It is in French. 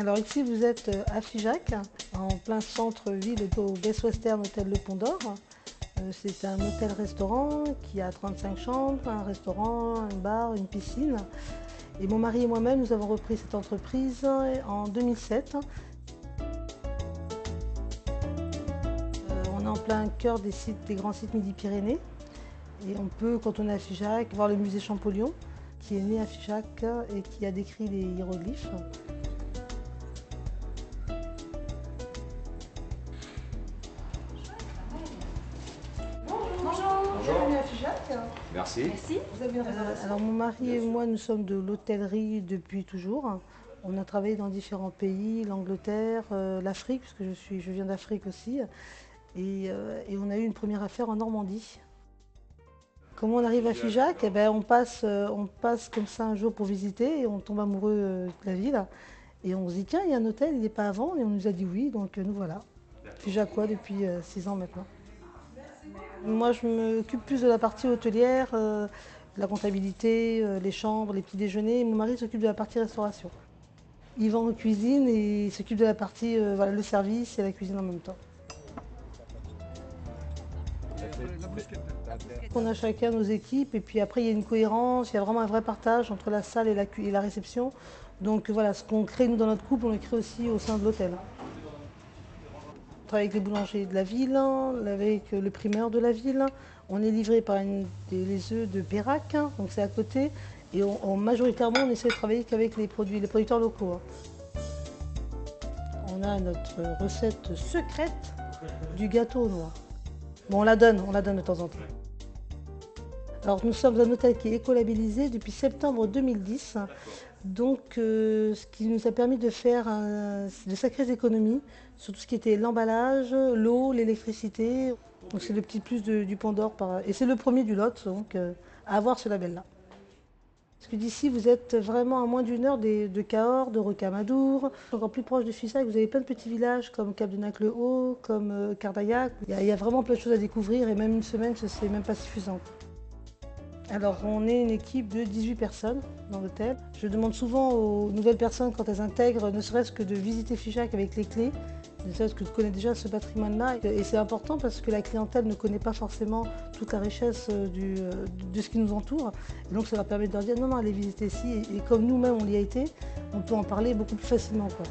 Alors ici vous êtes à Figeac, en plein centre-ville au Best Western Hôtel Le Pont d'Or. C'est un hôtel-restaurant qui a 35 chambres, un restaurant, un bar, une piscine. Et mon mari et moi-même, nous avons repris cette entreprise en 2007. On est en plein cœur des grands sites Midi-Pyrénées. Et on peut, quand on est à Figeac, voir le musée Champollion, qui est né à Figeac et qui a décrit les hiéroglyphes. Bienvenue à Figeac. Merci. Merci. Vous avez une réservation. Alors mon mari et moi, nous sommes de l'hôtellerie depuis toujours. On a travaillé dans différents pays, l'Angleterre, l'Afrique, puisque je viens d'Afrique aussi. Et on a eu une première affaire en Normandie. Comment on arrive à Figeac? Eh ben, on passe comme ça un jour pour visiter et on tombe amoureux de la ville. Et on se dit, tiens, il y a un hôtel, il n'est pas à vendre. Et on nous a dit oui, donc nous voilà. Figeacois depuis 6 ans maintenant. Moi, je m'occupe plus de la partie hôtelière, de la comptabilité, les chambres, les petits déjeuners. Mon mari s'occupe de la partie restauration. Il vend en cuisine et il s'occupe de la partie, voilà, le service et la cuisine en même temps. On a chacun nos équipes et puis après il y a une cohérence, il y a vraiment un vrai partage entre la salle et la réception. Donc voilà, ce qu'on crée nous dans notre couple, on le crée aussi au sein de l'hôtel. On travaille avec les boulangers de la ville, avec le primeur de la ville. On est livré par les œufs de Pérac, donc c'est à côté. Et majoritairement, on essaie de travailler qu'avec les producteurs locaux. On a notre recette secrète du gâteau au noix. Bon, on la donne de temps en temps. Alors nous sommes un hôtel qui est écolabellisé depuis septembre 2010. Donc ce qui nous a permis de faire de sacrées économies sur tout ce qui était l'emballage, l'eau, l'électricité. Donc c'est le petit plus du Pont d'Or et c'est le premier du Lot donc, à avoir ce label-là. Parce que d'ici vous êtes vraiment à moins d'une heure de Cahors, de Rocamadour. Encore plus proche de Figeac, vous avez plein de petits villages comme Cap-de-Nac-le-Haut, comme Cardaillac. Il y a vraiment plein de choses à découvrir et même une semaine, c'est même pas suffisant. Alors on est une équipe de 18 personnes dans l'hôtel. Je demande souvent aux nouvelles personnes quand elles intègrent, ne serait-ce que de visiter Figeac avec les clés, ne serait-ce que de connaître déjà ce patrimoine-là. Et c'est important parce que la clientèle ne connaît pas forcément toute la richesse de ce qui nous entoure. Et donc ça leur permet de leur dire non, non, allez visiter ici. Et comme nous-mêmes on y a été, on peut en parler beaucoup plus facilement, quoi.